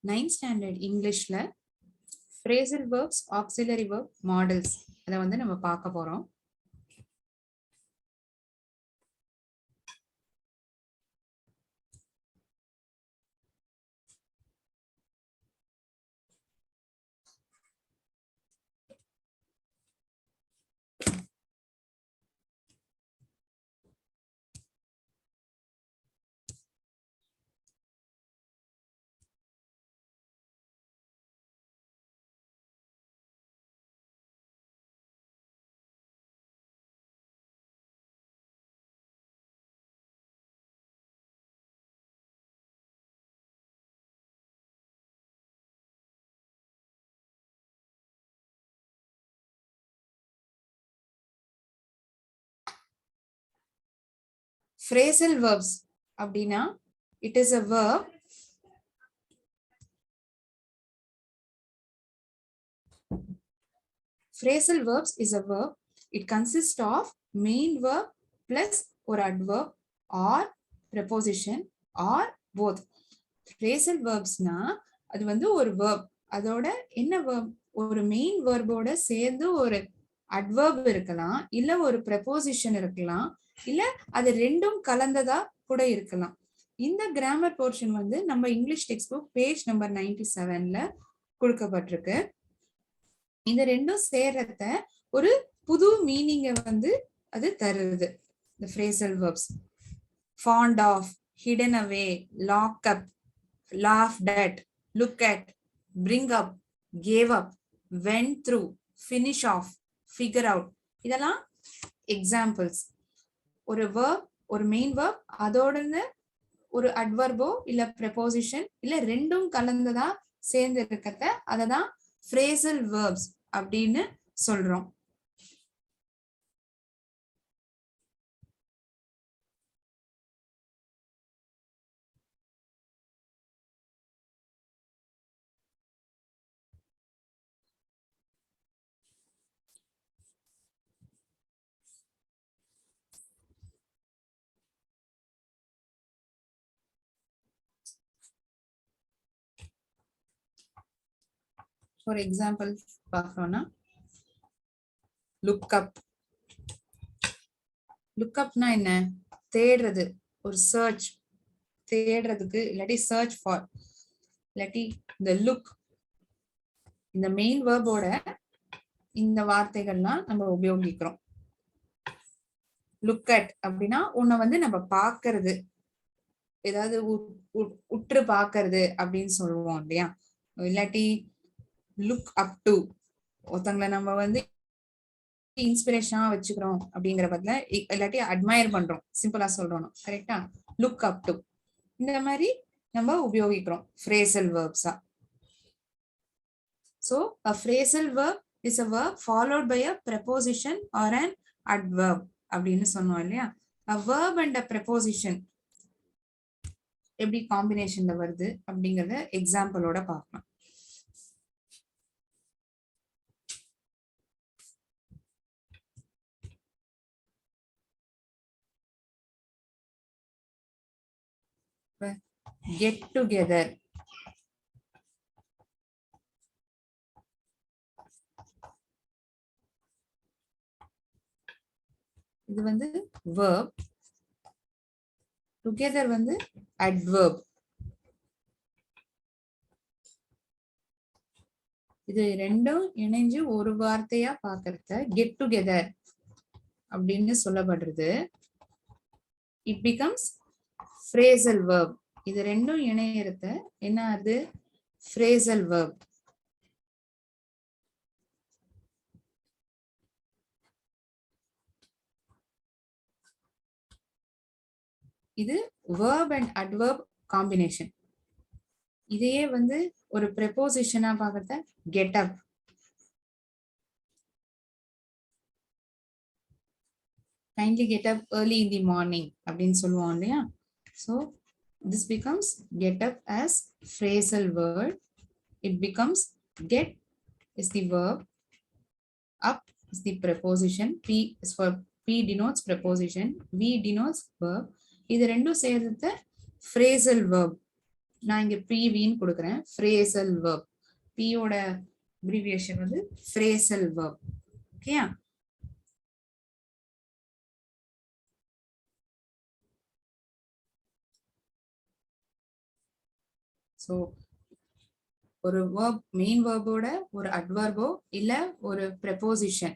9th standard இங்கிலீஷ்ல phrasal verbs, auxiliary verb, models அதை வந்து நம்ம பார்க்க போறோம். Phrasal verbs அப்படின்னா it is a verb phrasal verbs is a verb. It consists of main verb plus or adverb or preposition or both. Phrasal verbs னா அது வந்து ஒரு verb, அதோட என்ன verb, ஒரு மெயின் வேர்போட சேர்ந்து ஒரு அட்வர்ப் இருக்கலாம், இல்ல ஒரு preposition இருக்கலாம், இல்ல அது ரெண்டும் கலந்ததா கூட இருக்கலாம். இந்த கிராமர் போர்ஷன் வந்து நம்ம English text book page number 97ல கொடுக்கப்பட்டிருக்கு. இந்த ரெண்டும் சேர்றத ஒரு புது மீனிங்க வந்து அது தருது. the phrasal verbs fond of, hidden away, lock up, laughed at, look at, bring up, gave up, went through, finish off, figure out, இதெல்லாம் எக்ஸாம்பிள்ஸ். ஒரு verb, ஒரு மெயின் verb, அதோட ஒரு அட்வர்போ இல்ல preposition இல்ல ரெண்டும் கலந்ததா சேர்ந்து இருக்கத அததான் phrasal verbs அப்படின்னு சொல்றோம். For example பார்க்கறோம்னா look up. look upனா என்ன? தேடுறது, ஒரு சர்ச், தேடுறதுக்கு, இல்லாட்டி சர்ச் ஃபார், இல்லாட்டி இந்த லுக், இந்த மெயின் வேர்போட இந்த வார்த்தைகள்லாம் நம்ம உபயோகிக்கிறோம். லுக் அட் அப்படின்னா உன்னை வந்து நம்ம பார்க்கறது, ஏதாவது உற்று பார்க்கறது அப்படின்னு சொல்லுவோம் இல்லையா? இல்லாட்டி லுக் அப் டு, ஒருத்தங்களை நம்ம வந்து இன்ஸ்பிரேஷனா வச்சுக்கிறோம் அப்படிங்கிற பத்தில, இல்லாட்டி அட்மயர் பண்றோம், சிம்பிளா சொல்றோம், கரெக்டா? லுக் அப் டு, இந்த மாதிரி நம்ம உபயோகிக்கிறோம் phrasal verbs-ஆ. So a phrasal verb is a verb followed by a preposition or an adverb அப்படின்னு சொன்னோம் இல்லையா? a verb and a preposition எப்படி காம்பினேஷன்ல வருது அப்படிங்கறத எக்ஸாம்பிளோட பார்க்கலாம். get together, இது வந்து verb, together வந்து adverb. இது ரெண்டும் இணைஞ்சு ஒரு வார்த்தையா பார்க்கறத get together அப்படின்னு சொல்லப்படுறது. it becomes phrasal verb. இது ரெண்டும் இணையறத என்ன அது? phrasal verb. இது verb and adverb combination. இதையே வந்து ஒரு preposition-ஆ பார்க்கறத get up. kindly get up early in the morning அப்படின்னு சொல்லுவோம் இல்லையா? So this becomes get up as phrasal word. It becomes get is the verb, up is the preposition, p is for p denotes preposition, v denotes verb. இது ரெண்டும் சேர்த்து phrasal verb நான் இங்க ப்ரீவின்னு கொடுக்குறேன். Phrasal verb. P ஓட abbreviation வந்து phrasal verb. ஓகேயா? So ஒரு verb மெயின் verb-ஓட ஒரு adverb-ஓ இல்ல ஒரு preposition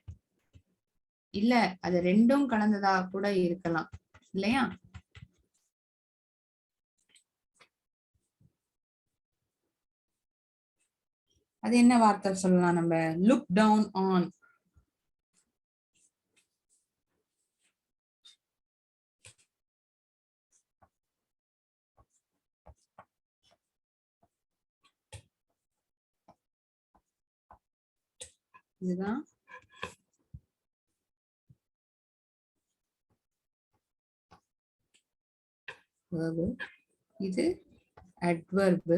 இல்ல அது ரெண்டும் கலந்ததா கூட இருக்கலாம் இல்லையா? அது என்ன வார்த்தை சொல்லலாம் நம்ம? Look down on. இதுதான் verb. இது adverb.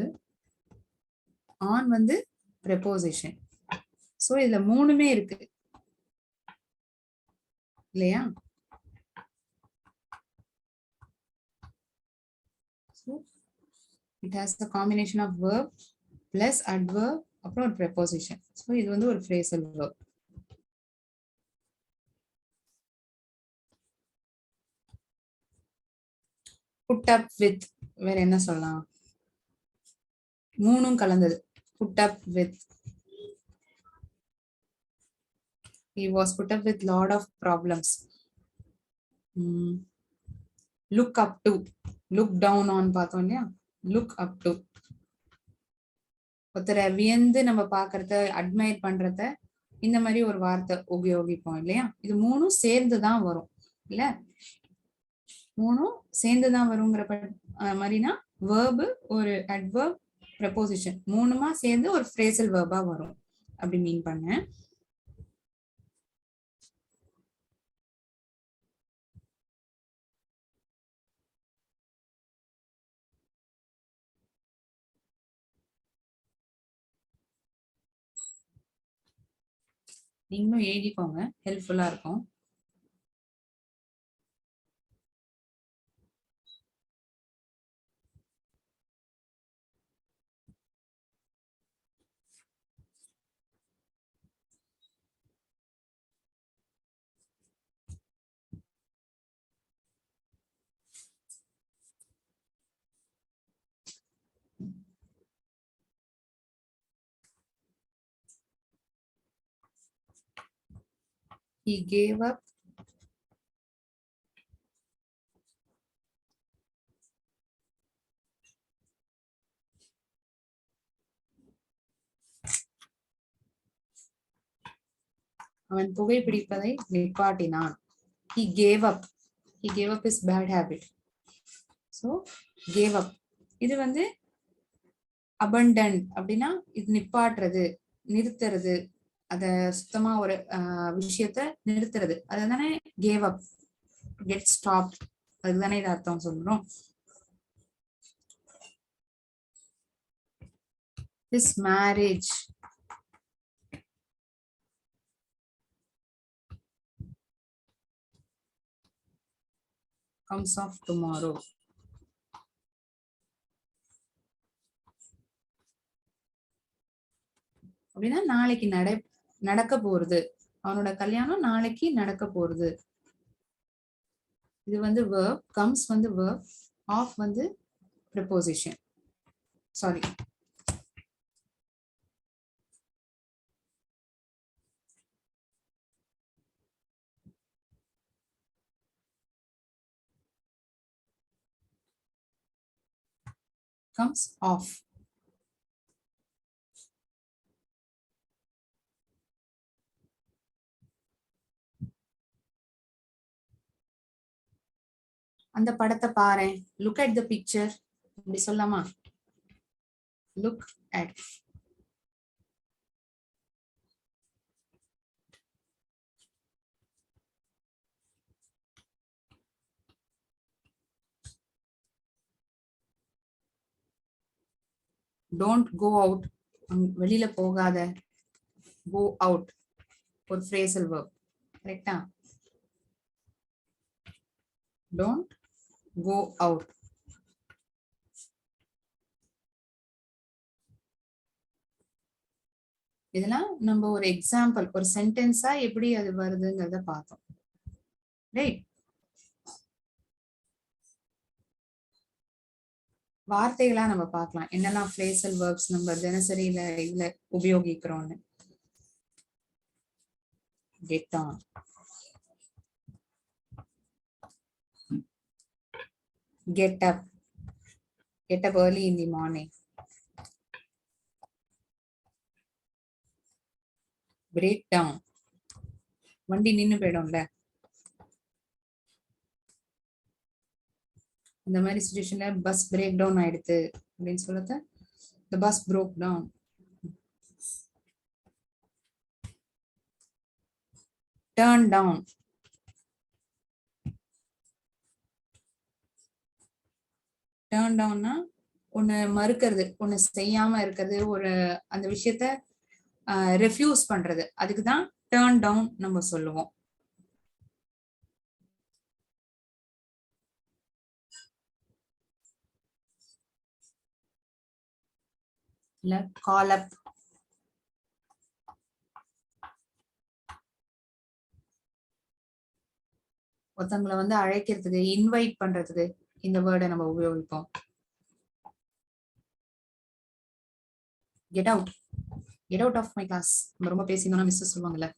on வந்து preposition. சோ இதுல மூணுமே இருக்கு இல்லையா? So it has the combination of verb plus adverb அப்புறம் ஒரு preposition. So இது வந்து ஒரு phrasal verb. put up with வேற என்ன சொல்லலாம்? மூணும் கலந்தது. put up with. He was put up with lot of problems. look up to, look down on பார்த்தோம் இல்லையா? look up to. ஒருத்தரை வியந்து நம்ம பாக்குறத அட்மையர் பண்றத இந்த மாதிரி ஒரு வார்த்தை உபயோகிப்போம் இல்லையா? இது மூணும் சேர்ந்துதான் வரும் இல்ல? மூணும் சேர்ந்துதான் வருங்கிற மாதிரினா verb ஒரு adverb preposition மூணுமா சேர்ந்து ஒரு phrasal verb-ஆ வரும் அப்படி மீன் பண்ணேன். நீங்களும் எழுதிக்கோங்க, ஹெல்ப்ஃபுல்லா இருக்கும். He gave up அவன் புகைப்பிடிப்பதை நிப்பாட்டினான். He gave up. He gave up his bad habit. So gave up. இது வந்து abandoned அப்படின்னா இது நிப்பாட்டுறது, நிறுத்துறது, அத சுத்தமா ஒரு விஷயத்த நிறுத்துறது, அதுதானே gave up, get stopped. அதுதானே இது அர்த்தம் சொல்றோம். His marriage comes off tomorrow. அப்படின்னா நாளைக்கு நடக்க போறது, அவனோட கல்யாணம் நாளைக்கு நடக்க போறது. இது வந்து verb, comes வந்து verb, off வந்து preposition. Sorry. Comes off. அந்த படத்தை பாரு, look at the picture அப்படி சொல்லலாமா? look at. don't go out, வெளியில போகாத, go out ஒரு phrasal verb. கரெக்ட்டா? don't go out. இதெல்லாம் நம்ம ஒரு எக்ஸாம்பிள், ஒரு சென்டென்ஸா எப்படி அது வருதுங்கிறத பார்த்தோம். ரைட். வார்த்தைகளா நம்ம பார்க்கலாம் என்னெல்லாம் phrasal verbs நம்ம தினசரியில இதுல உபயோகிக்கிறோம்னு. get on, get up, get up early in the morning, break down, வண்டி நின்னு போயிடும்ல, இந்த மாதிரி சுச்சுவேஷன்ல பஸ் பிரேக் டவுன் ஆயிடுது அப்படின்னு சொல்லுறது the bus broke down. turn down, turn downனா ஒண்ணு மறுக்கிறது, ஒண்ணு செய்யாம இருக்கிறது, ஒரு அந்த விஷயத்த ரெஃப்யூஸ் பண்றது, அதுக்கு தான் டர்ன் டவுன் நம்ம சொல்லுவோம். இல்ல கால் அப், ஒருத்தவங்களை வந்து அழைக்கிறதுக்கு, இன்வைட் பண்றதுக்கு இந்த வேர்டை நம்ம உபயோகிப்போம். Get out, get out of my class. நம்ம ரொம்ப பேசினோம்னா மிஸ் சொல்லுவாங்கல்ல.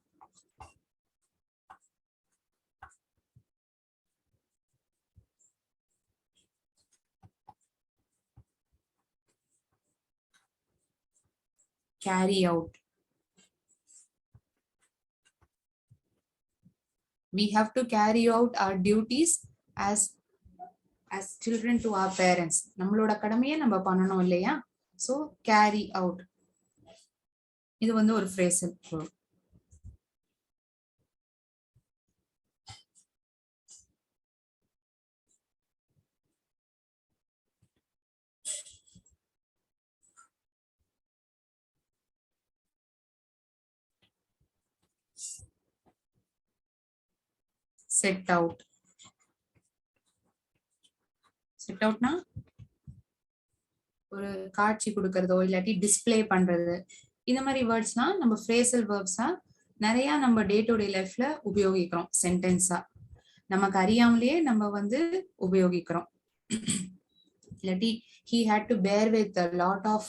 carry out, we have to carry out our duties as children to our parents. நம்மளோட கடமையை நம்ம பண்ணணும் இல்லையா? so carry out, இது வந்து ஒரு phrasal verb. set out, set outனா ஒரு காட்சி கொடுக்கறதோ இல்லாட்டி டிஸ்பிளே பண்றது, இந்த மாதிரி வேர்ட்ஸ்லாம் நம்ம phrasal verbs-ஆ நிறைய நம்ம டே டு டே லைஃப்ல உபயோகிக்கிறோம், சென்டென்ஸா நமக்கு அறியாமலேயே நம்ம வந்து உபயோகிக்கிறோம். இல்லாட்டி he had to bear with a lot of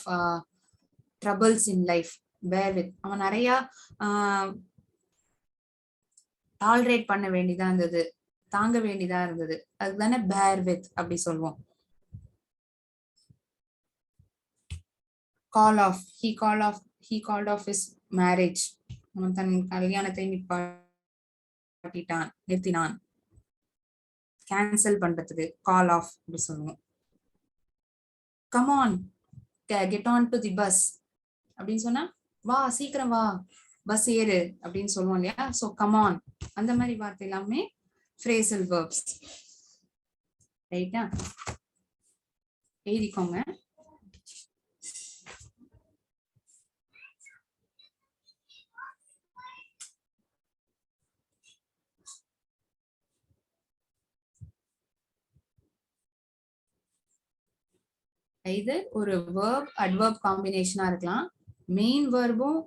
troubles in life. bear with, அவன் நிறைய டாலரேட் பண்ண வேண்டியதா இருந்தது, தாங்க வேண்டியதா இருந்தது, அதுதானே bear with அப்படி சொல்லுவோம். call off, he called off his marriage, அவன் தன் கல்யாணத்தை நிறுத்தினான். கேன்சல் பண்றதுக்கு கால் ஆஃப் அப்படி சொல்லுவோம். come on, get on to the bus அப்படின்னு சொன்னா வா சீக்கிரம் வா பஸ் ஏறு அப்படின்னு சொல்லுவோம் இல்லையா? சோ come on, அந்த மாதிரி வார்த்தை எல்லாமே phrasal verbs. ரைட்டா? எழுதிக்கோங்க. இது ஒரு verb adverb காம்பினேஷனா இருக்கலாம், மெயின் வேர்பும்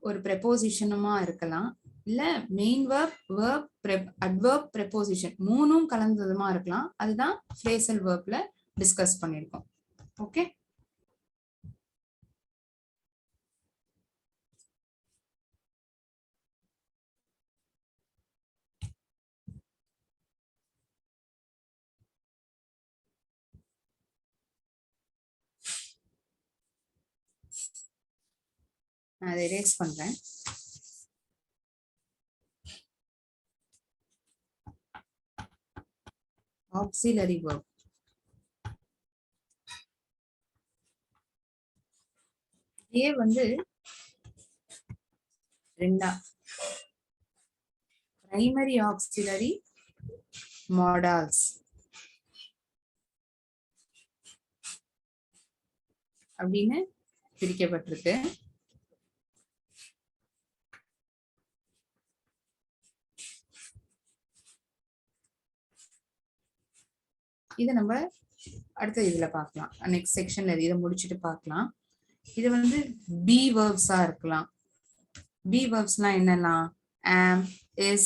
ஒரு prepositionமா இருக்கலாம், இல்ல மெயின் verb adverb preposition மூணும் கலந்ததுமா இருக்கலாம். அதுதான் phrasal verbல டிஸ்கஸ் பண்ணிருக்கோம். ஓகே, நான் அதை erase பண்றேன். auxiliary verb, இதே வந்து ரெண்டா, பிரைமரி ஆக்சிலரி மாடல்ஸ் அப்படின்னு பிரிக்கப்பட்டிருக்கு. இதை நம்ம அடுத்த இதுல பார்க்கலாம், நெக்ஸ்ட் செக்ஷன்ல இதை முடிச்சுட்டு பார்க்கலாம். இது வந்து பி வேர்ப்ஸா இருக்கலாம், பி வேர்ப்ஸ்லாம் என்னலாம்? am, is,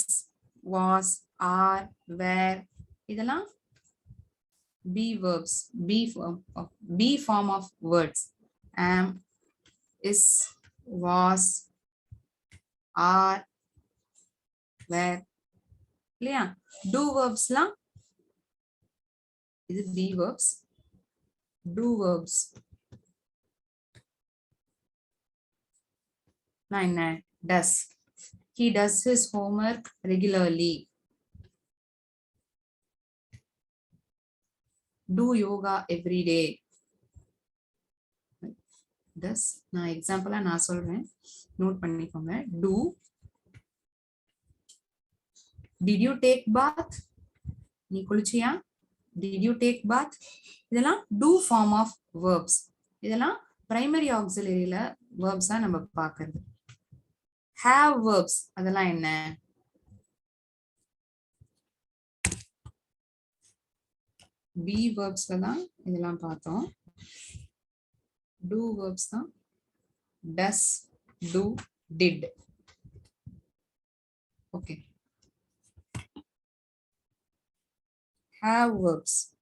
was, are, were இதெல்லாம் be verbs. Be form of words. Am, is, was, are, were இல்லையா? do verbsலாம் இது be verbs. do verbs என்ன? does. He does his homework regularly. Do yoga every day. does நான் எக்ஸாம்பிளா நான் சொல்றேன், note பண்ணிக்கோங்க. do. Did you take bath? நீ குளிச்சியா? Did you take bath? இதெல்லாம் do form of verbs. இதெல்லாம் primary auxiliaryல verbs நம்ம பார்க்கிறது. have verbs அதெல்லாம் என்ன? be verbsல தான் இதெல்லாம் பார்த்தோம். do verbs தான் does, do, did. okay. have verbs.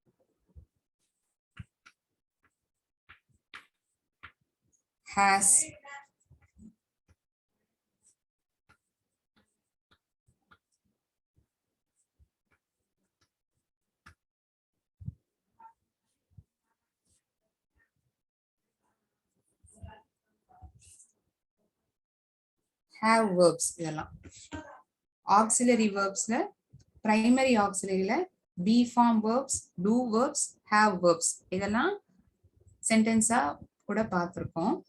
has, have verbs இதெல்லாம். auxiliary verbsல primary auxiliaryல be form verbs, do verbs, have verbs இதெல்லாம் சென்டென்ஸா கூட பார்த்திருக்கோம்.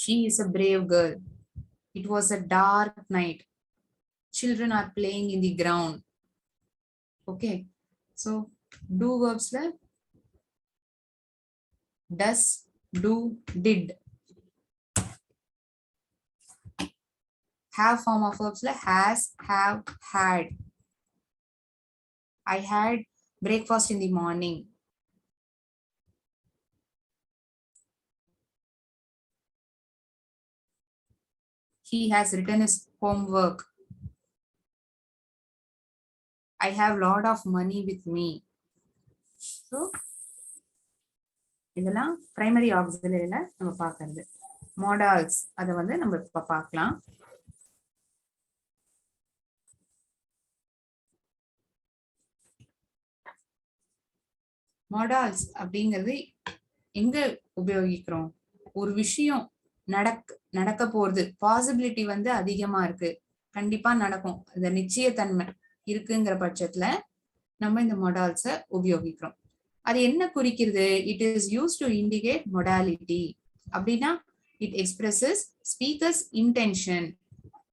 She is a brave girl. It was a dark night. Children are playing in the ground. okay. so do verbsல does, do, did. have form of verbs has, have, had. I had breakfast in the morning. He has written his homework. I have lot of money with me. so இதெல்லாம் primary auxiliaryல நம்ம பார்க்கிறது. modals அத நம்ம இப்ப பார்க்கலாம். modals அப்படிங்கிறது எங்க உபயோகிக்கிறோம்? ஒரு விஷயம் நடக்க போறது பாசிபிலிட்டி அதிகமா இருக்கு, கண்டிப்பா நடக்கும், இந்த நிச்சயத்தன்மை இருக்குங்கிற பட்சத்துல நம்ம இந்த மொடால்ஸ உபயோகிக்கிறோம். அது என்ன குறிக்கிறது? It is use to indicate modality. அப்படின்னா இட் எக்ஸ்பிரஸஸ் ஸ்பீக்கர்ஸ் இன்டென்ஷன்.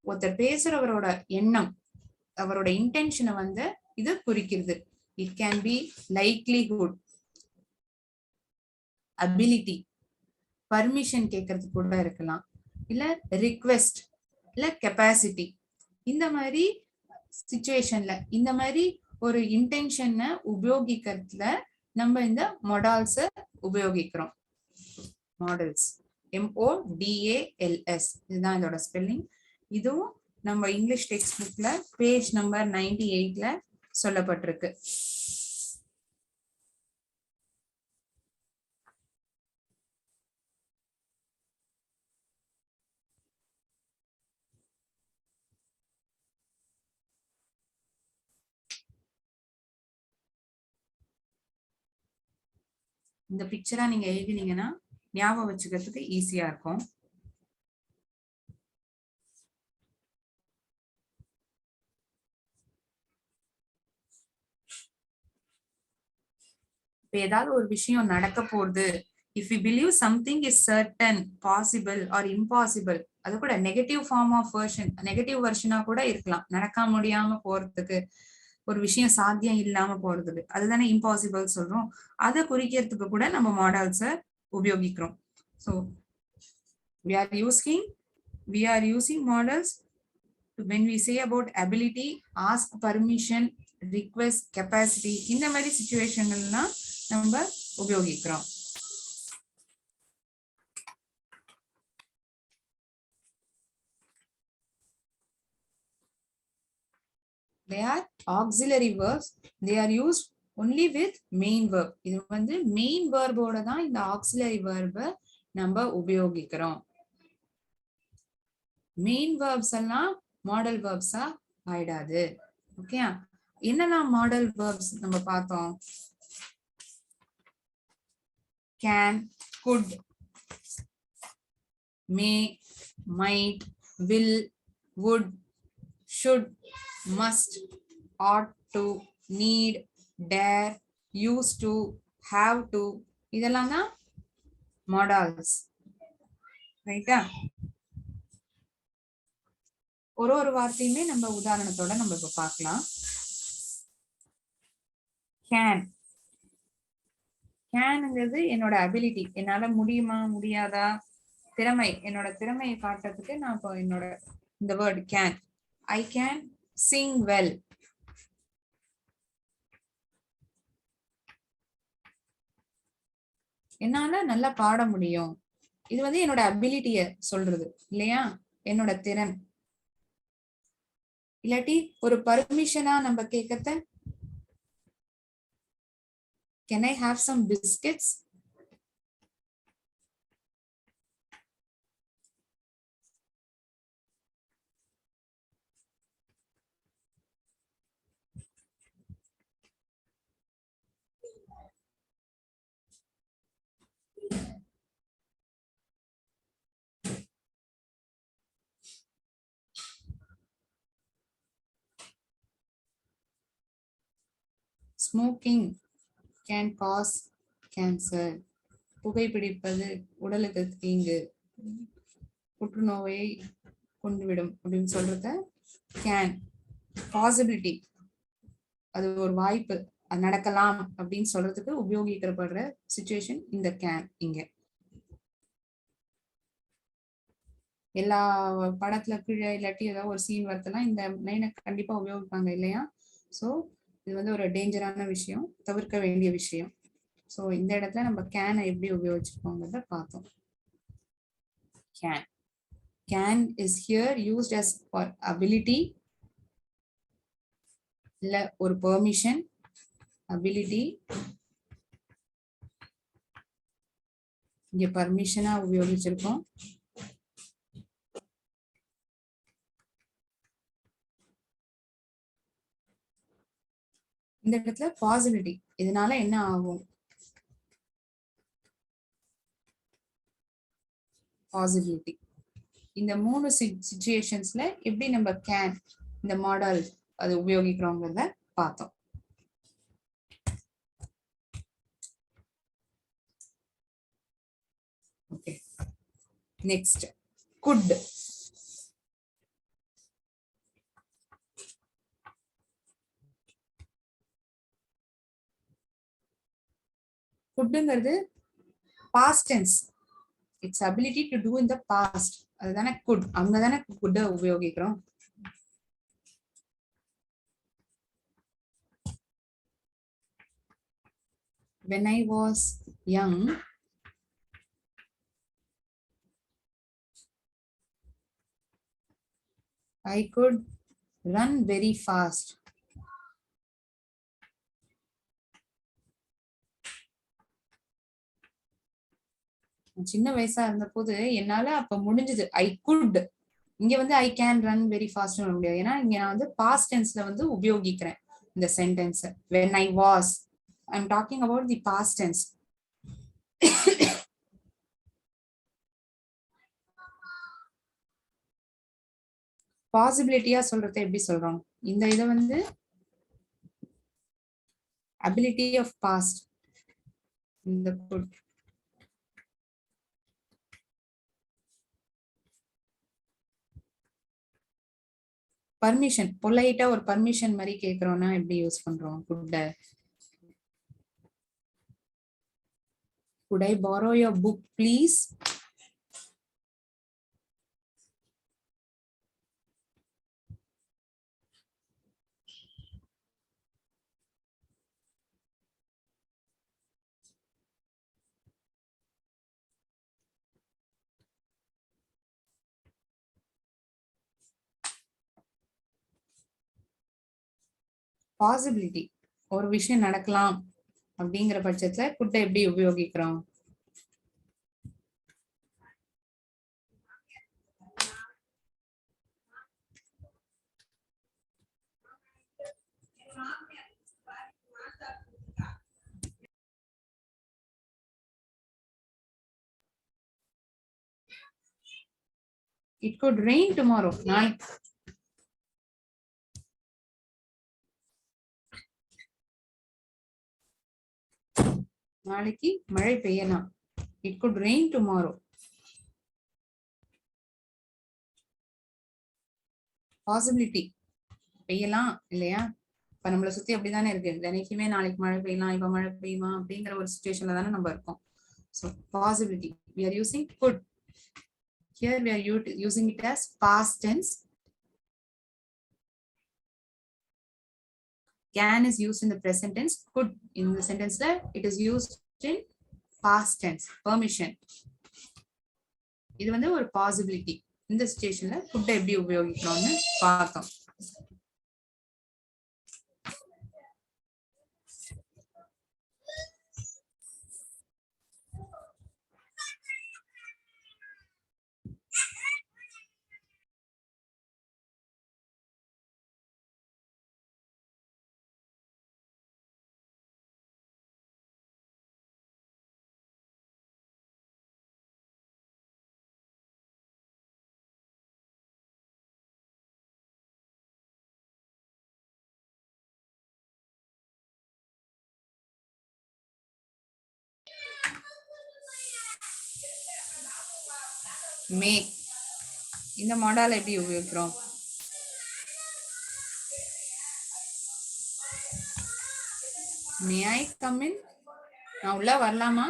ஒருத்தர் பேசுறவரோட எண்ணம், அவரோட இன்டென்ஷனை இது குறிக்கிறது. It can be likelihood, ability, permission கேட்கறது கூட இருக்கலாம், இல்ல ரிக்வெஸ்ட், இல்ல கெப்பாசிட்டி. இந்த மாதிரி சிச்சுவேஷன்ல இந்த மாதிரி ஒரு இன்டென்ஷனை உபயோகிக்கிறதுல நம்ம இந்த மொடால்ஸ உபயோகிக்கிறோம். மாடல்ஸ், MODALS இதுதான் இதோட ஸ்பெல்லிங். இதுவும் நம்ம இங்கிலீஷ் டெக்ஸ்ட் புக்ல பேஜ் நம்பர் 98ல சொல்லப்பட்டிருக்கு. இந்த பிக்சரா நீங்க எழுதினீங்கன்னா ஞாபகம் வச்சுக்கிறதுக்கு ஈஸியா இருக்கும். இப்ப ஏதாவது ஒரு விஷயம் நடக்க போகுது, if we believe something is certain, possible or impossible, அது கூட negative form of version, negative வெர்ஷனா கூட இருக்கலாம். நடக்க முடியாம போறதுக்கு, ஒரு விஷயம் சாத்தியம் இல்லாம போறதுக்கு, அதுதானே இம்பாசிபிள் சொல்றோம். அதை குறிக்கிறதுக்கு கூட நம்ம மாடல்ஸ உபயோகிக்கிறோம். So we are using models when we say about ability, ask permission, request, capacity. இந்த மாதிரி சிச்சுவேஷன்லாம் நம்ம உபயோகிக்கிறோம். they are auxiliary verbs. They are used only with main verb. இது வந்து main verb ஓட தான் இந்த auxiliary verb நம்ம உபயோகிக்கிறோம். main verbs எல்லாம் modal verbs ஆயிடாது. ஓகே, என்னெல்லாம் modal verbs நம்ம பார்த்தோம்? can, could, may, might, will, would, should, must, ought to, need, dare, used to, have to, இதெல்லாம் தான் modals. ரைட்டா? ஒரு வார்த்தையுமே நம்ம உதாரணத்தோட நம்ம இப்ப பார்க்கலாம். can, canங்கிறது என்னோட அபிலிட்டி, என்னால முடியுமா முடியாதா, திறமை, என்னோட திறமையை காட்டுறதுக்கு நான் இப்போ என்னோட இந்த word can. I can Singh well. என்னால நல்லா பாட முடியும். இது வந்து என்னோட அபிலிட்டிய சொல்றது இல்லையா, என்னோட திறன். இல்லாட்டி ஒரு பர்மிஷனா நம்ம கேட்கத்த, can I have some biscuits? Smoking can cause cancer. புகைப்பிடிப்பது உடலுக்கு தீங்கு, புற்றுநோயை கொண்டுவிடும் அப்படின்னு சொல்றத கேன். பாசிபிலிட்டி, அது ஒரு வாய்ப்பு, அது நடக்கலாம் அப்படின்னு சொல்றதுக்கு உபயோகிக்கப்படுற சிச்சுவேஷன் இந்த கேன். இங்க எல்லா படத்துல கீழே இல்லாட்டி ஏதாவது ஒரு சீன் வரதெல்லாம் இந்த லைனை கண்டிப்பா உபயோகிப்பாங்க இல்லையா. ஸோ இது வந்து ஒரு டேஞ்சரான விஷயம், தவிர்க்க வேண்டிய விஷயம். ஸோ இந்த இடத்துல நம்ம கேனை எப்படி உபயோகிச்சிருக்கோங்கிறத பார்த்தோம். Can is here used as for ability, இல்ல ஒரு பெர்மிஷன், அபிலிட்டி. இங்க பர்மிஷனா உபயோகிச்சிருக்கோம். இந்த இடத்துல பாசிபிலிட்டி, இதனால என்ன ஆகும், பாசிபிலிட்டி. இந்த மூணு சிச்சுவேஷன்ஸ்ல எப்படி நம்ம கேன் இந்த மாடல் அது உபயோகிக்கிறோங்கிறத பார்த்தோம். Okay, next could. குட்ங்கிறது past tense, it's ability to do in the past. அதுதானே குட், அங்கதானே குட் உபயோகிக்கிறோம். when I was young, I could run very fast. சின்ன வயசா இருந்த போது என்னால அப்ப முடிஞ்சது. ஐ குட், இங்க வந்து I can run very fast சொல்ல முடியாது, ஏன்னா இங்க நான் வந்து பாஸ்ட் டென்ஸ்ல வந்து உபயோகிக்கிறேன் இந்த sentence. when I was, I'm talking about the past tense. பாசிபிலிட்டியா சொல்றதை எப்படி சொல்றோம், இந்த இதை வந்து ability of past, இந்த could. பர்மிஷன், பொலைட்டா ஒரு பர்மிஷன் மாதிரி கேக்குறோம்னா எப்படி யூஸ் பண்றோம் good. could I borrow your book please? Possibility, ஒரு விஷயம் நடக்கலாம் அப்படிங்கிற பட்சத்துல could எப்படி உபயோகிக்கிறோம்? It could rain tomorrow. நாளைக்கு மழை பெய்யலாம். It could rain tomorrow. Possibility பெய்யலாம் இல்லையா? இப்ப நம்மளை சுத்தி அப்படிதானே இருக்கு. தினைக்குமே நாளைக்கு மழை பெய்யலாம், இப்ப மழை பெய்யுமா அப்படிங்கிற ஒரு சுச்சுவேஷன்ல தானே நம்ம இருக்கோம். So possibility, we are using could. Here we are using it as past tense. Can is used in the present tense. Could in the sentence that it is used in past tense. Permission. இது வந்து ஒரு possibility. இந்த சிச்சுவேஷன்ல could எப்படி உபயோகிக்கணும்னு பார்த்தோம். மே இந்த model எப்படி உபயோகிக்கிறோம்? மே I come in? நான் உள்ள வரலாமா?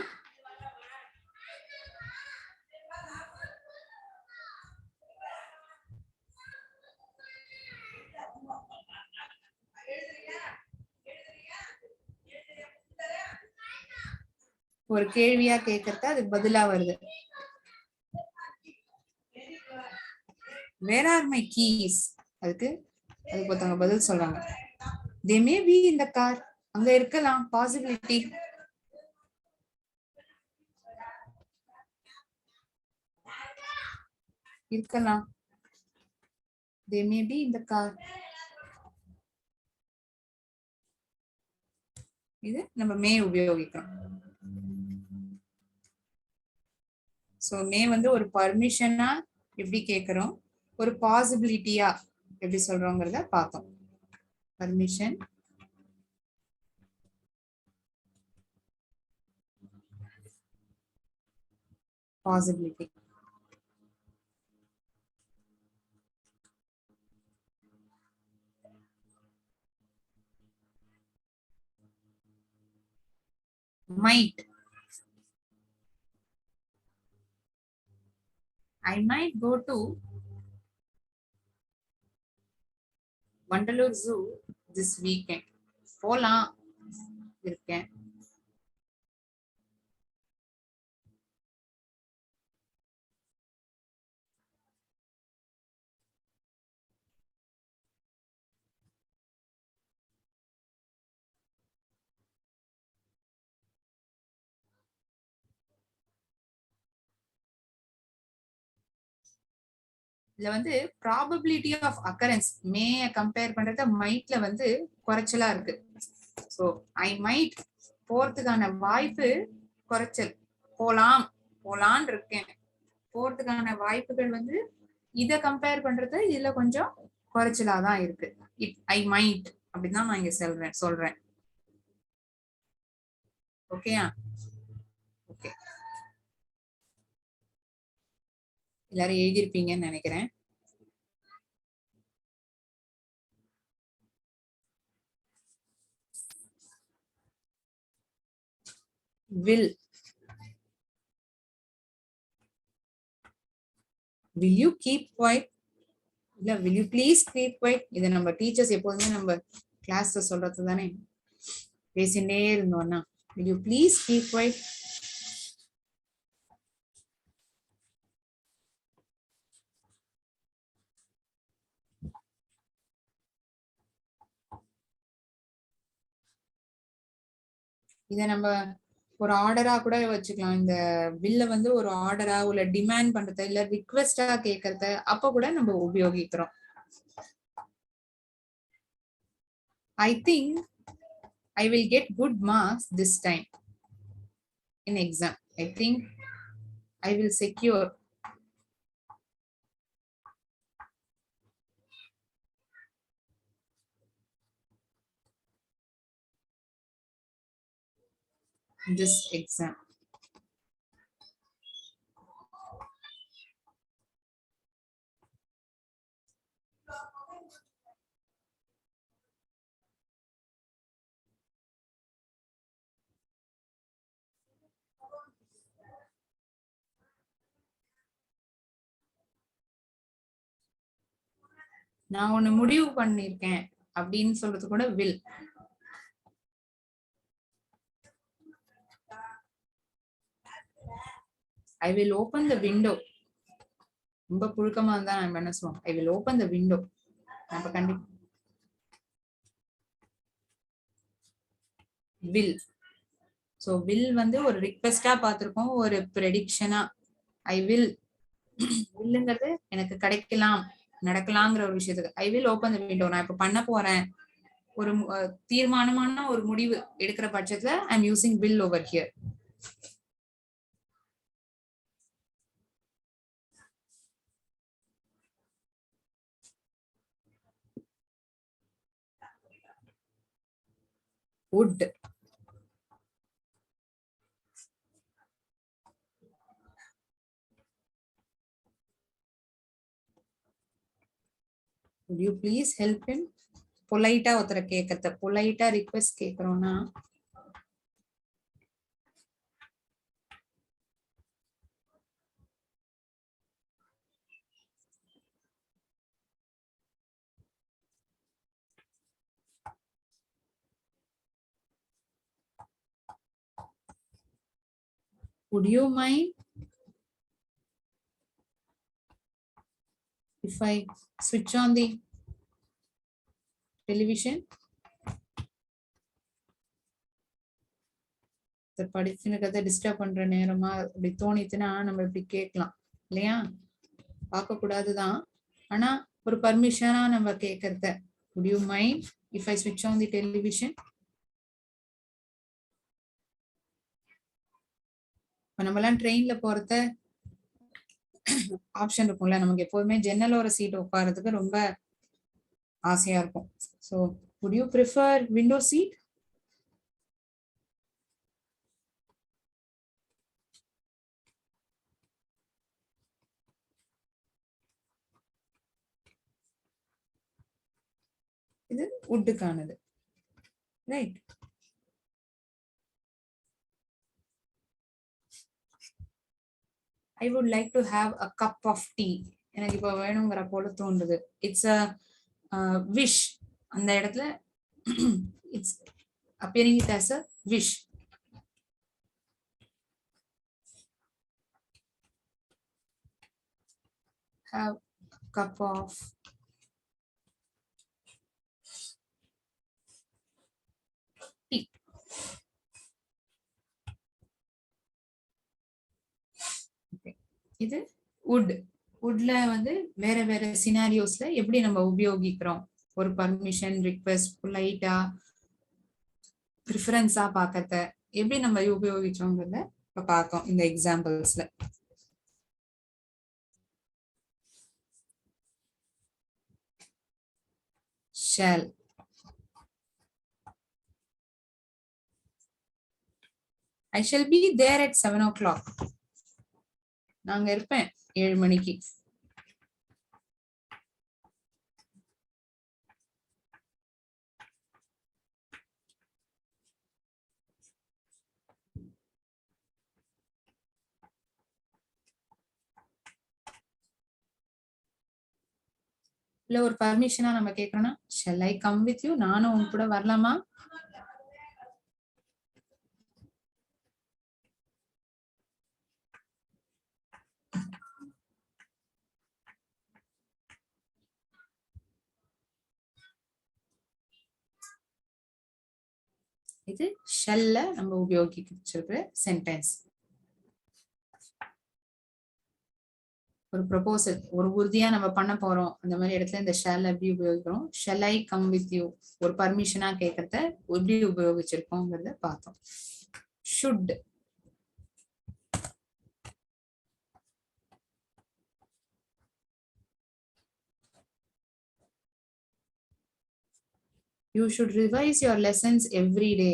ஒரு கேள்வியா கேட்கறத அதுக்கு பதிலா வருது. Where are my keys? அதுக்கு ஒருத்தவங்க பதில் சொல்றாங்க. They may be in the car. அங்க இருக்கலாம். பாசிபிலிட்டி. இருக்கலாம். They may be in the car. இது நம்ம மே உபயோகிக்கிறோம். சோ மே வந்து ஒரு பர்மிஷனா எப்படி கேட்கிறோம், ஒரு பாசிபிலிட்டியா எப்படி சொல்றோங்கிறத பார்த்தோம். Permission, possibility. might, I might go to Vandalur Zoo this weekend. போலாம் இருக்கேன். இதுல வந்து probability of occurrence may compare பண்றத மைட்ல வந்து குறைச்சலா இருக்கு. சோ ஐ மைட் போறதுக்கான வாய்ப்பு குறைச்சல். போலான் இருக்கேன், போறதுக்கான வாய்ப்புகள் வந்து இத கம்பேர் பண்றது இதுல கொஞ்சம் குறைச்சலா தான் இருக்கு. ஐ மைட் அப்படிதான் நான் இங்க சொல்றேன். ஓகேயா? ஓகே, எல்லாரும் எழுதியிருப்பீங்கன்னு நினைக்கிறேன். will you keep quiet? இல்ல will you please keep quiet? இத நம்ம டீச்சர்ஸ் எப்போதுமே நம்ம கிளாஸ்ல சொல்றது தானே, பேசினே இருந்தோம்னா will you please keep quiet? இதை நம்ம ஒரு ஆர்டரா கூட வச்சுக்கலாம். இந்த பில்ல வந்து ஒரு ஆர்டரா இல்ல டிமாண்ட் பண்றத இல்ல ரிக்வெஸ்டா கேட்கறத அப்ப கூட நம்ம உபயோகிக்கிறோம். I think I will get good marks this time in exam. I think I will secure. This exam. நான் ஒண்ணு முடிவு பண்ணிருக்கேன் அப்படின்னு சொல்றது கூட will. I will open the window. ரொம்ப புழுக்கமா இருந்தா நம்ம என்ன சொல்லுவோம்? I will open the window. அப்ப கண்டிப்பா will. So will வந்து ஒரு ரிக்வெஸ்டா பார்த்திருக்கோம், ஒரு ப்ரெடிக்ஷனா. I will willங்கிறது எனக்கு கிடைக்கலாம், நடக்கலாங்கிற ஒரு விஷயத்துக்கு. I will open the window. நான் இப்ப பண்ண போறேன். ஒரு தீர்மானமான ஒரு முடிவு எடுக்கிற பட்சத்துல I am using will over here. Would. Would you please help him? பொலைட்டா ஒருத்தர கேட்கறத, பொலைட்டா ரிக்வெஸ்ட் கேட்கறோம்னா would you mind if I switch on the television? படிச்சுன்னு டிஸ்டர்ப் பண்ற நேரமா அப்படி தோணிச்சுன்னா நம்ம இப்படி கேட்கலாம் இல்லையா? பார்க்க கூடாதுதான், ஆனா ஒரு பர்மிஷனா நம்ம கேட்கறத. would you mind if I switch on the television? இப்ப நம்ம எல்லாம் ட்ரெயின்ல போறத ஆப்ஷன் இருக்கும்ல, நமக்கு எப்போதுமே ஜன்னலோர சீட் உட்கார்றதுக்கு ரொம்ப ஆசையா இருக்கும். So would you prefer window seat? இது வுட்டுக்கானது, right? I would like to have a cup of tea. எனக்கு இப்ப வேணுங்கிற போல தோன்றுது. It's a wish. அந்த இடத்துல it's appearing it as a wish. Have a cup of tea. இது would. woodல வந்து வேற வேற சினாரியோஸ்ல எப்படி நம்ம உபயோகிக்கிறோம்? ஒரு பர்மிஷன், ரிக்வெஸ்ட், பொலைட்டா, ப்ரிஃபரன்ஸா பார்க்கறத எப்படி நம்ம உபயோகிச்சோங்கிறத இப்ப பார்த்தோம் இந்த எக்ஸாம்பிள்ஸ்ல. shall. I shall be there at 7 o'clock. நாங்க இருப்பேன் 7 மணிக்கு. இல்ல ஒரு பர்மிஷனா நம்ம கேட்கறோம்னா shall I come with you? நானும் உன் கூட வரலாமா? இது ஷல்ல நம்ம உபயோகிச்சிருக்கிற சென்டென்ஸ். ஒரு ப்ரொபோசல், ஒரு உறுதியா நம்ம பண்ண போறோம் அந்த மாதிரி இடத்துல இந்த ஷெல் எப்படி உபயோகிக்கிறோம். Shell I come with you, ஒரு பர்மிஷனா கேட்கறத எப்படி உபயோகிச்சிருக்கோங்கிறத பார்த்தோம். Should, you should revise your lessons every day.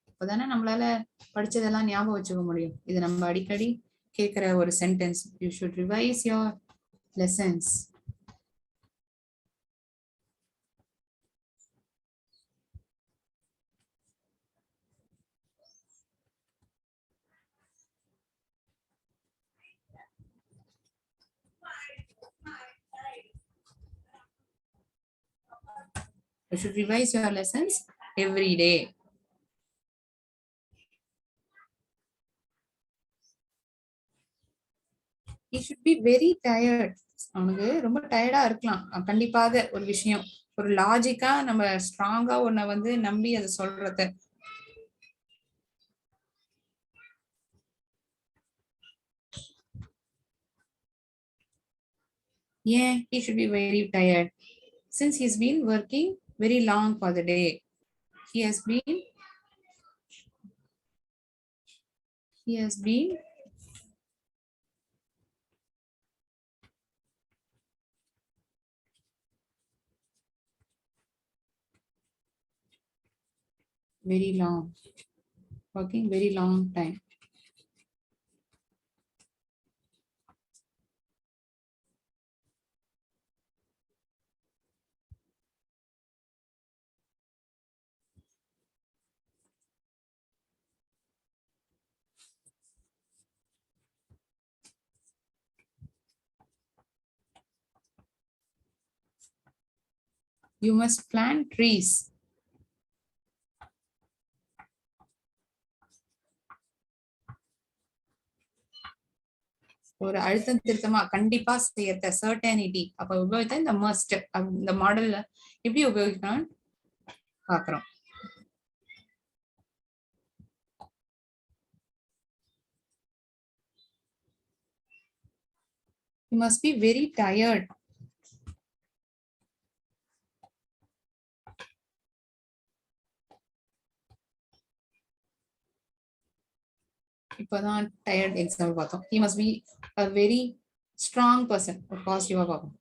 அப்பதானே நம்மளால படிச்சதெல்லாம் ஞாபகம் வச்சுக்க முடியும். இது நம்ம அடிக்கடி கேட்கிற ஒரு sentence. You should revise your lessons. You should revise your lessons every day. He should be very tired. அவனுக்கு ரொம்ப டயர்டா இருக்கலாம். கண்டிப்பாக ஒரு விஷயம், ஒரு லாஜிக்கா நம்ம ஸ்ட்ராங்கா ஒன்ன வந்து நம்பி அதை சொல்றத. ஏன் he should be very tired? Since he's been working very long for the day. He has been very long, working very long time. You must plant trees. ஒரு அழுத்தம் திருத்தமா கண்டிப்பா செய்யறத, சர்டனிட்டி. அப்ப உபயோகித்த இந்த மஸ்ட், இந்த மாடல்ல எப்படி உபயோகிக்கணும்னு பாக்குறோம். You must be very tired. இப்பதான் டயர்ட் எக்ஸாம்பிள் பார்த்தோம். He must be a very strong person. ஒரு பாசிட்டிவா பார்க்கணும்.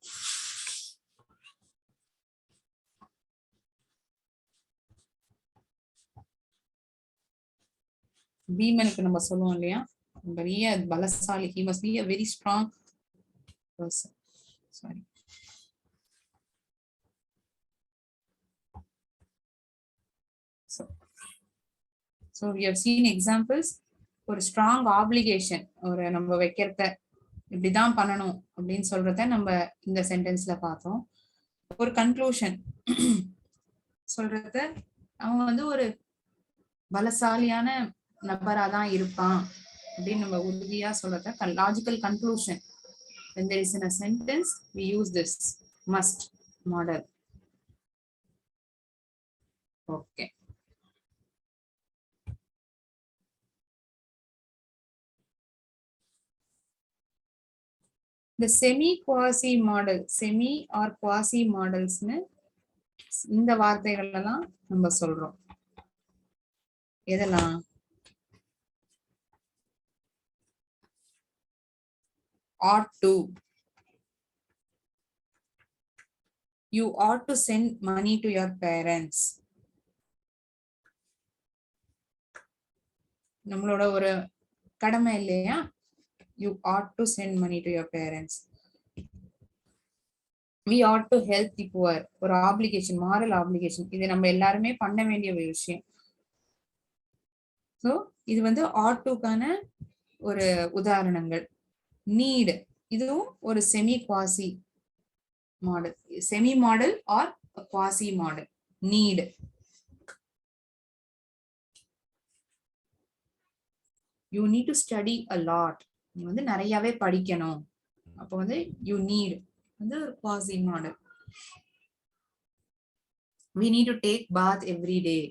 பீமனுக்கு நம்ம சொல்லுவோம் இல்லையா, பெரிய பலசாலி. He must be a very strong person. Sorry. So we have seen examples. ஒரு ஸ்ட்ராங் ஆப்ளிகேஷன், ஒரு நம்ம வைக்கிறத இப்படிதான் பண்ணணும் அப்படின்னு சொல்றத நம்ம இந்த சென்டென்ஸ்ல பார்த்தோம். ஒரு கன்க்ளூஷன் சொல்றத, அவங்க வந்து ஒரு பலசாலியான நபரா தான் இருப்பான் அப்படின்னு நம்ம உறுதியா சொல்றத logical conclusion. When there is in a sentence, we use this must model. Okay. The semi quasi model, semi or quasi models னு இந்த வார்த்தைகள் எல்லாம் நம்ம சொல்றோம். எதெல்லாம்? ought to. You ought to send money to your parents. நம்மளோட ஒரு கடமை இல்லையா? You ought to send money to your parents. We ought to help the poor. ஒரு ஆப்ளிகேஷன், மாரல் ஆப்ளிகேஷன். இது நம்ம எல்லாருமே பண்ண வேண்டிய ஒரு விஷயம். ஸோ இது வந்து ought to-க்கான ஒரு உதாரணங்கள். need, இதுவும் ஒரு semi quasi modal. Semi modal or quasi modal. need. You need to study a lot. நீ வந்து நிறையவே படிக்கணும். அப்போ வந்து you need வந்து ஒரு quasi model. We need to take bath every day.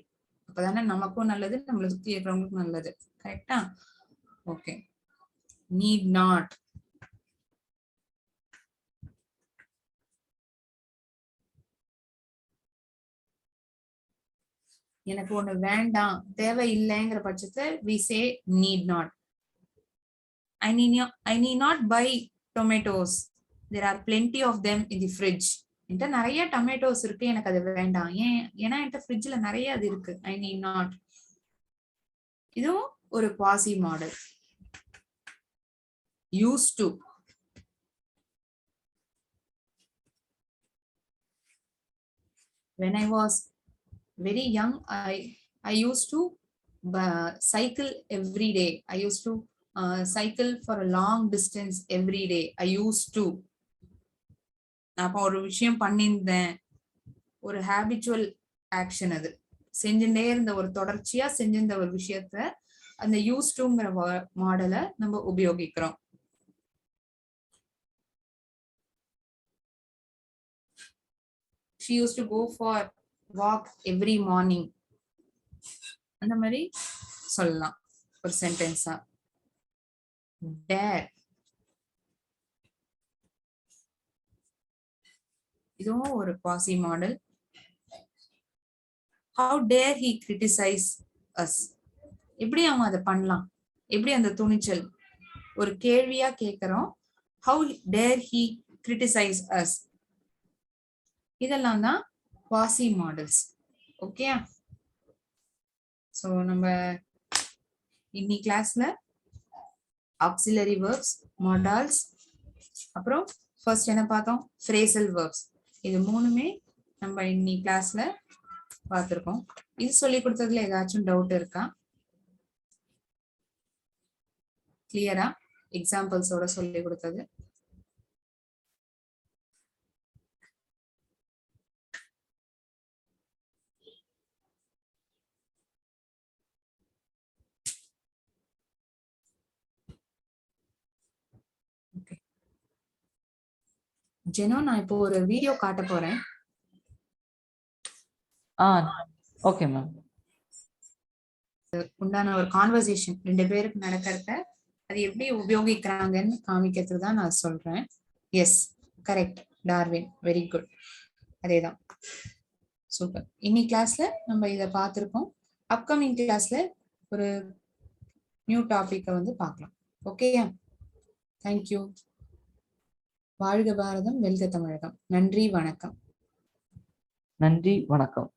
அப்பதானே நமக்கும் நல்லது, நம்மள சுத்தி இருக்கிறவங்களுக்கும் நல்லது. கரெக்டா? ஓகே. Need not. எனக்கு ஒண்ணு வேண்டாம், தேவை இல்லைங்கிற பட்சத்தை we say need not. I need not buy tomatoes. There are plenty of them in the fridge. என்கிட்ட நிறைய டொமேட்டோஸ் இருக்கு, எனக்கு அது வேண்டாம். ஏன்னா என்கிட்ட ஃப்ரிட்ஜ்ல நிறைய அது இருக்கு. I need not. இதுவும் ஒரு quasi model. Used to. When I was very young, I used to cycle every day. I used to cycle for a long distance every day. I used to. அப்போ ஒரு விஷயம் பண்ணியிருந்தேன், ஒரு habitual action, அது செஞ்சுட்டே இருந்த ஒரு தொடர்ச்சியா செஞ்சிருந்த ஒரு விஷயத்த அந்த யூஸ் டுங்கிற மாடலை நம்ம உபயோகிக்கிறோம். She used to go for walk every morning. அந்த மாதிரி சொல்லலாம் ஒரு சென்டென்ஸா. dare. இதுவும் ஒரு quasi model. how dare he criticize us. எப்படி அவங்க அதை பண்ணலாம், எப்படி அந்த துணிச்சல், ஒரு கேள்வியா கேட்கிறோம். how dare he criticize us. இதெல்லாம் தான் quasi மாடல்ஸ். ஓகே. ஸோ நம்ம இன்னி கிளாஸ்ல ஆக்சிலரி வேர்ப்ஸ், மாடல்ஸ், அப்புறம் ஃபர்ஸ்ட் என்ன பார்த்தோம், ஃப்ரேசல் வேர்ப்ஸ். இது மூணுமே நம்ம இன்னி கிளாஸ்ல பார்த்துருக்கோம். இது சொல்லி கொடுத்ததுல ஏதாச்சும் டவுட் இருக்கா? கிளியரா? எக்ஸாம்பிள்ஸோட சொல்லி கொடுத்தது. ஜெனோ, நான் இப்போ ஒரு வீடியோ காட்ட போறேன். Okay ma'am. உண்டான ஒரு கான்வர்சேஷன் ரெண்டு பேருக்கு நடக்கிறத அது எப்படி உபயோகிக்கிறாங்கன்னு காமிக்கிறதுக்கு தான் நான் சொல்றேன். Yes, correct Darwin, very good. அதேதான், சூப்பர். இன்னி கிளாஸ்ல நம்ம இதை பார்த்துருக்கோம். அப்கமிங் கிளாஸ்ல ஒரு நியூ டாபிக்கை வந்து பார்க்கலாம். ஓகேயா? தேங்க்யூ. வாழ்க பாரதம், வெல்க தமிழகம். நன்றி, வணக்கம். நன்றி, வணக்கம்.